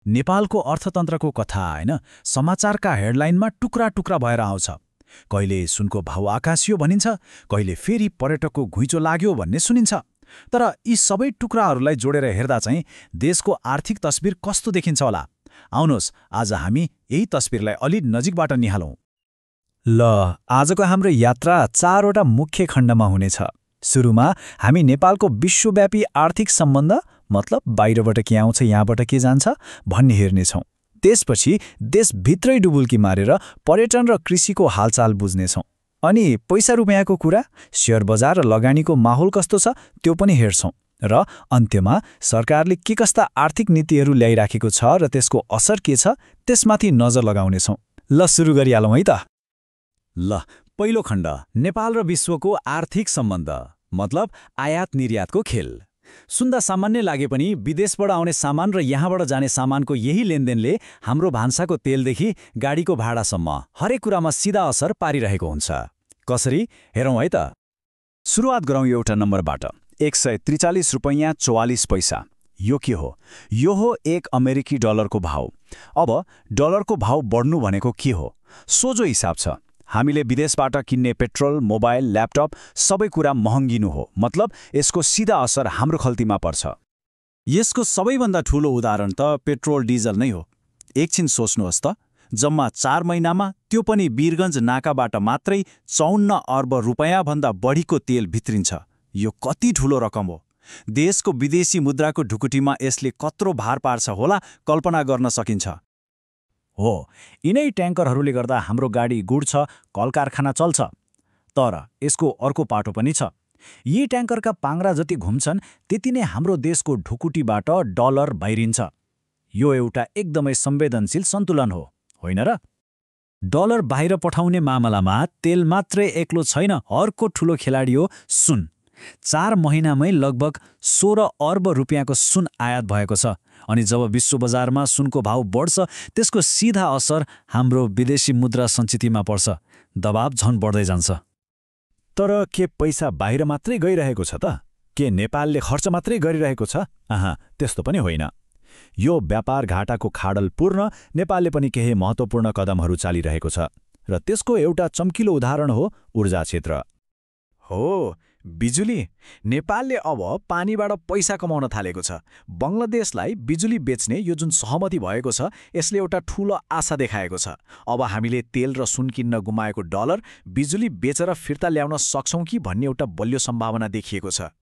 नेपालको अर्थतन्त्रको कथा हैन समाचारका हेडलाइनमा टुक्रा टुक्रा भएर आउँछ। कहिले सुनको भाउ आकाशियो भनिन्छ, कहिले फेरि पर्यटकको घुइँचो लाग्यो भन्ने सुनिन्छ। तर यी सबै टुक्राहरूलाई जोडेर हेर्दा चाहिँ देशको आर्थिक तस्बिर कस्तो देखिन्छ होला? आउनुहोस् आज हामी यही तस्बिरलाई अलि नजिकबाट निहालौँ। ल आजको हाम्रो यात्रा 4वटा मुख्य खण्डमा हुनेछ। सुरुमा हामी नेपालको विश्वव्यापी आर्थिक सम्बन्ध मतलब बाहिरबाट के आउँछ यहाँबाट के जान्छ भन्ने हेर्नेछौँ। त्यसपछि देशभित्रै डुबुल्की मारेर पर्यटन र कृषिको हालचाल बुझ्नेछौँ। अनि पैसा रुपियाँको कुरा, शेयर बजार र लगानीको माहौल कस्तो छ त्यो पनि हेर्छौँ। र अन्त्यमा सरकारले के कस्ता आर्थिक नीतिहरू ल्याइराखेको छ र त्यसको असर के छ त्यसमाथि नजर लगाउनेछौँ। ल सुरु गरिहालौँ है त। ल पहिलो खण्ड, नेपाल र विश्वको आर्थिक सम्बन्ध मतलब आयात निर्यातको खेल। सुन्दा सामान्य लागे पनि विदेशबाट आउने सामान र यहाँबाट जाने सामानको यही लेनदेनले हाम्रो भान्साको तेलदेखि गाडीको भाडासम्म हरेक कुरामा सिधा असर पारिरहेको हुन्छ। कसरी हेरौँ है त। सुरुवात गरौँ एउटा नम्बरबाट। 143 रुपैयाँ 44 पैसा। यो के हो? यो हो एक अमेरिकी डलरको भाउ। अब डलरको भाउ बढ्नु भनेको के हो? सोझो हिसाब छ। हामीले विदेशबाट किन्ने पेट्रोल, मोबाइल, ल्यापटप सबै कुरा महँगिनु हो। मतलब यसको सिधा असर हाम्रो खल्तीमा पर्छ। यसको सबैभन्दा ठूलो उदाहरण त पेट्रोल डिजल नै हो। एकछिन सोच्नुहोस् त, जम्मा 4 महिनामा त्यो पनि वीरगञ्ज नाकाबाट मात्रै 54 अर्ब रुपैयाँभन्दा बढीको तेल भित्रिन्छ। यो कति ठूलो रकम हो? देशको विदेशी मुद्राको ढुकुटीमा यसले कत्रो भार पार्छ होला कल्पना गर्न सकिन्छ। हो, यिनै ट्याङ्करहरूले गर्दा हाम्रो गाडी गुड्छ, कल कारखाना चल्छ। तर यसको अर्को पाटो पनि छ। यी ट्याङ्करका पाङ्ग्रा जति घुम्छन् त्यति नै हाम्रो देशको ढुकुटीबाट डलर बाहिरिन्छ। यो एउटा एकदमै संवेदनशील सन्तुलन हो, होइन र? डलर बाहिर पठाउने मामलामा तेल मात्रै एक्लो छैन, अर्को ठूलो खेलाडी हो सुन। 4 महिनामै लगभग 16 अर्ब रुपियाँको सुन आयात भएको छ। अनि जब विश्व बजारमा सुनको भाउ बढ्छ त्यसको सिधा असर हाम्रो विदेशी मुद्रा सञ्चितमा पर्छ। दबाव झन बढ्दै जान्छ। तर के पैसा बाहिर मात्रै गइरहेको छ त? के नेपालले खर्च मात्रै गरिरहेको छ? त्यस्तो पनि होइन। यो व्यापार घाटाको खाडल पूर्ण नेपालले पनि केही महत्त्वपूर्ण कदमहरू चालिरहेको छ। र त्यसको एउटा चम्किलो उदाहरण हो ऊर्जा क्षेत्र। हो, बिजुली। नेपालले अब पानीबाट पैसा कमाउन थालेको छ। बङ्गलादेशलाई बिजुली बेच्ने यो जुन सहमति भएको छ यसले एउटा ठूलो आशा देखाएको छ। अब हामीले तेल र सुन किन्न गुमाएको डलर बिजुली बेचेर फिर्ता ल्याउन सक्छौँ कि भन्ने एउटा बलियो सम्भावना देखिएको छ।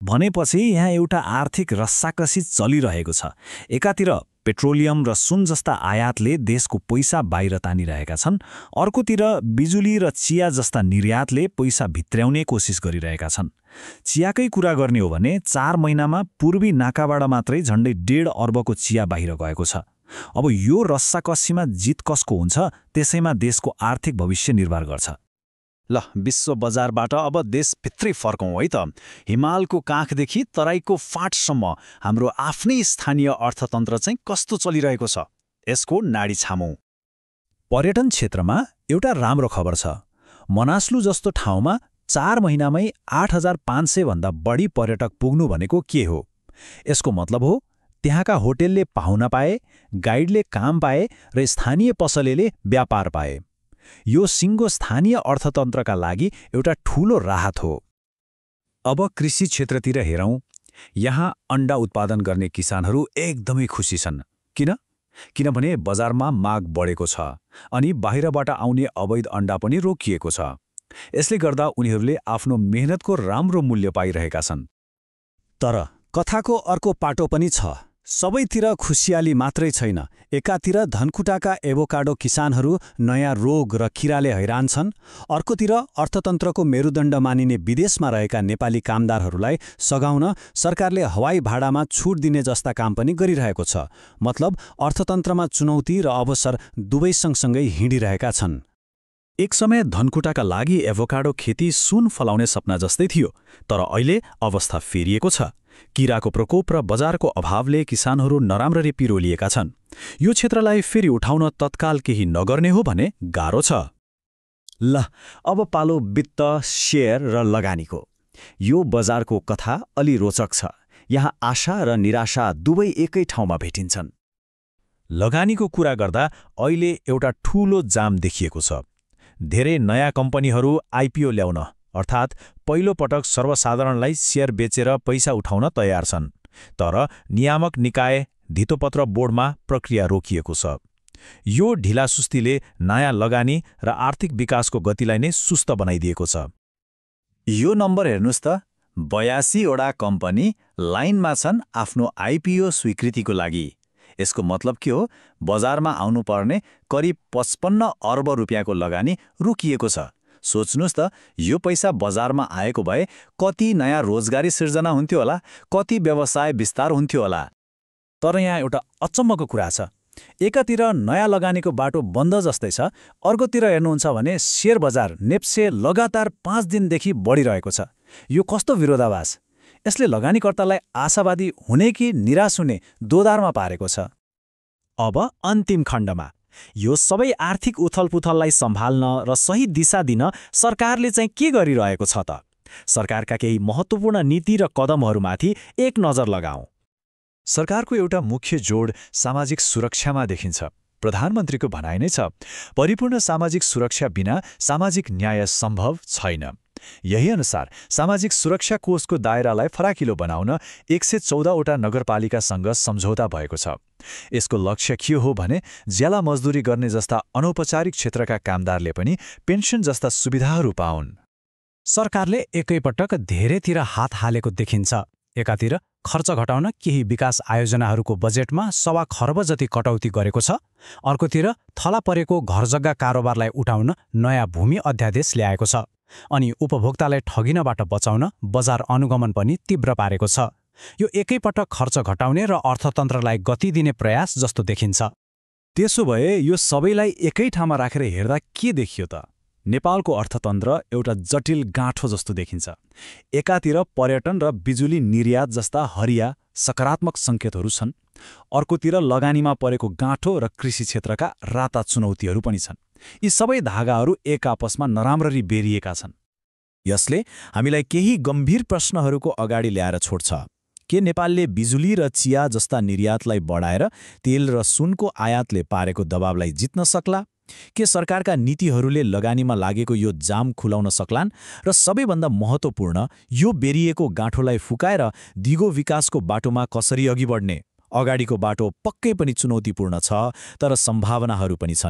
भनेपछि यहाँ एउटा आर्थिक रस्साकसी चलिरहेको छ। एकातिर पेट्रोलियम र सुन जस्ता आयातले देशको पैसा बाहिर तानिरहेका छन्, अर्कोतिर बिजुली र चिया जस्ता निर्यातले पैसा भित्र्याउने कोसिस गरिरहेका छन्। चियाकै कुरा गर्ने हो भने 4 महिनामा पूर्वी नाकाबाट मात्रै झण्डै 1.5 अर्बको चिया बाहिर गएको छ। अब यो रस्साकसीमा जित कसको हुन्छ त्यसैमा देशको आर्थिक भविष्य निर्भर गर्छ। ल विश्व बजारबाट अब देशभित्रै फर्कौँ है त। हिमालको काखदेखि तराईको फाँटसम्म हाम्रो आफ्नै स्थानीय अर्थतन्त्र चाहिँ कस्तो चलिरहेको छ यसको नाडी छामौँ। पर्यटन क्षेत्रमा एउटा राम्रो खबर छ। मनासलु जस्तो ठाउँमा 4 महिनामै 8500 भन्दा बढी पर्यटक पुग्नु भनेको के हो? यसको मतलब हो त्यहाँका होटेलले पाहुना पाए, गाइडले काम पाए र स्थानीय पसलेले व्यापार पाए। यो सिङ्गो स्थानीय अर्थतन्त्रका लागि एउटा ठूलो राहत हो। अब कृषि क्षेत्रतिर हेरौँ। यहाँ अण्डा उत्पादन गर्ने किसानहरू एकदमै खुसी छन्। किनभने बजारमा माग बढेको छ अनि बाहिरबाट आउने अवैध अण्डा पनि रोकिएको छ। यसले गर्दा उनीहरूले आफ्नो मेहनतको राम्रो मूल्य पाइरहेका छन्। तर कथाको अर्को पाटो पनि छ। सबैतिर खुसियाली मात्रै छैन। एकातिर धनकुटाका एभोकाडो किसानहरू नयाँ रोग र किराले हैरान छन्, अर्कोतिर अर्थतन्त्रको मेरुदण्ड मानिने विदेशमा रहेका नेपाली कामदारहरूलाई सघाउन सरकारले हवाई भाडामा छुट दिने जस्ता काम पनि गरिरहेको छ। मतलब अर्थतन्त्रमा चुनौती र अवसर दुवै सँगसँगै हिँडिरहेका छन्। एक समय धनकुटाका लागि एभोकाडो खेती सुन फलाउने सपना जस्तै थियो, तर अहिले अवस्था फेरिएको छ। किराको प्रकोप र बजारको अभावले किसानहरू नराम्ररी पिरोलिएका छन्। यो क्षेत्रलाई फेरि उठाउन तत्काल केही नगर्ने हो भने गाह्रो छ। ल अब पालो वित्त, शेयर र लगानीको। यो बजारको कथा अलि रोचक छ। यहाँ आशा र निराशा दुवै एकै ठाउँमा भेटिन्छन्। लगानीको कुरा गर्दा अहिले एउटा ठूलो जाम देखिएको छ। धेरै नयाँ कम्पनीहरू आइपिओ ल्याउन अर्थात् पहिलो पटक सर्वसाधारणलाई शेयर बेचेर पैसा उठाउन तयार छन्। तर नियामक निकाय धितोपत्र बोर्डमा प्रक्रिया रोकिएको छ। यो ढिलासुस्तीले नयाँ लगानी र आर्थिक विकासको गतिलाई नै सुस्त बनाइदिएको छ। यो नम्बर हेर्नुस् त, 82 वटा कम्पनी लाइनमा छन् आफ्नो आइपिओ स्वीकृतिको लागि। यसको मतलब के हो? बजारमा आउनुपर्ने करिब 55 अर्ब रुपियाँको लगानी रोकिएको छ। सोच्नुस् त, यो पैसा बजारमा आएको भए कति नयाँ रोजगारी सिर्जना हुन्थ्यो होला, कति व्यवसाय विस्तार हुन्थ्यो होला। तर यहाँ एउटा अचम्मको कुरा छ। एकातिर नयाँ लगानीको बाटो बन्द जस्तै छ, अर्कोतिर हेर्नुहुन्छ भने शेयर बजार नेप्से लगातार 5 दिनदेखि बढिरहेको छ। यो कस्तो विरोधाभास! यसले लगानीकर्तालाई आशावादी हुने कि निराश हुने दोधारमा पारेको छ। अब अन्तिम खण्डमा यो सबै आर्थिक उथलपुथललाई सम्हाल्न र सही दिशा दिन सरकारले चाहिँ के गरिरहेको छ त? सरकारका केही महत्त्वपूर्ण नीति र कदमहरूमाथि एक नजर लगाऊं। सरकारको एउटा मुख्य जोड सामाजिक सुरक्षामा देखिन्छ। प्रधानमन्त्रीको भनाइ नै छ, परिपूर्ण सामाजिक सुरक्षा बिना सामाजिक न्याय सम्भव छैन। यही अनुसार सामाजिक सुरक्षा कोषको दायरालाई फराकिलो बनाउन 114 वटा नगरपालिकासँग सम्झौता भएको छ। यसको लक्ष्य के हो भने ज्याला मजदुरी गर्ने जस्ता अनौपचारिक क्षेत्रका कामदारले पनि पेन्सन जस्ता सुविधाहरू पाउन्। सरकारले एकैपटक धेरैतिर हात हालेको देखिन्छ। एकातिर खर्च घटाउन केही विकास आयोजनाहरूको बजेटमा 1.25 खर्ब जति कटौती गरेको छ। अर्कोतिर थला परेको घरजग्गा कारोबारलाई उठाउन नयाँ भूमि अध्यादेश ल्याएको छ। अनि उपभोक्तालाई ठगिनबाट बचाउन बजार अनुगमन पनि तीव्र पारेको छ। यो एकैपटक खर्च घटाउने र अर्थतन्त्रलाई गति दिने प्रयास जस्तो देखिन्छ। त्यसो भए यो सबैलाई एकै ठाउँमा राखेर हेर्दा के देखियो त? नेपालको अर्थतन्त्र एउटा जटिल गाँठो जस्तो देखिन्छ। एकातिर पर्यटन र बिजुली निर्यात जस्ता हरिया सकारात्मक सङ्केतहरू छन्, अर्कोतिर लगानीमा परेको गाँठो र कृषि क्षेत्रका राता चुनौतीहरू पनि छन्। यी सबै धागाहरू एक आपसमा नराम्ररी बेरिएका छन्। यसले हामीलाई केही गम्भीर प्रश्नहरूको अगाडि ल्याएर छोड्छ। के नेपालले बिजुली र चिया जस्ता निर्यातलाई बढाएर तेल र सुनको आयातले पारेको दबावलाई जित्न सक्ला? के सरकारका नीतिहरूले लगानीमा लागेको यो जाम खुलाउन सक्लान्? र सबैभन्दा महत्त्वपूर्ण, यो बेरिएको गाँठोलाई फुकाएर दिगो विकासको बाटोमा कसरी अघि बढ्ने? अगाडिको बाटो पक्कै पनि चुनौतीपूर्ण छ, तर सम्भावनाहरू पनि छन्।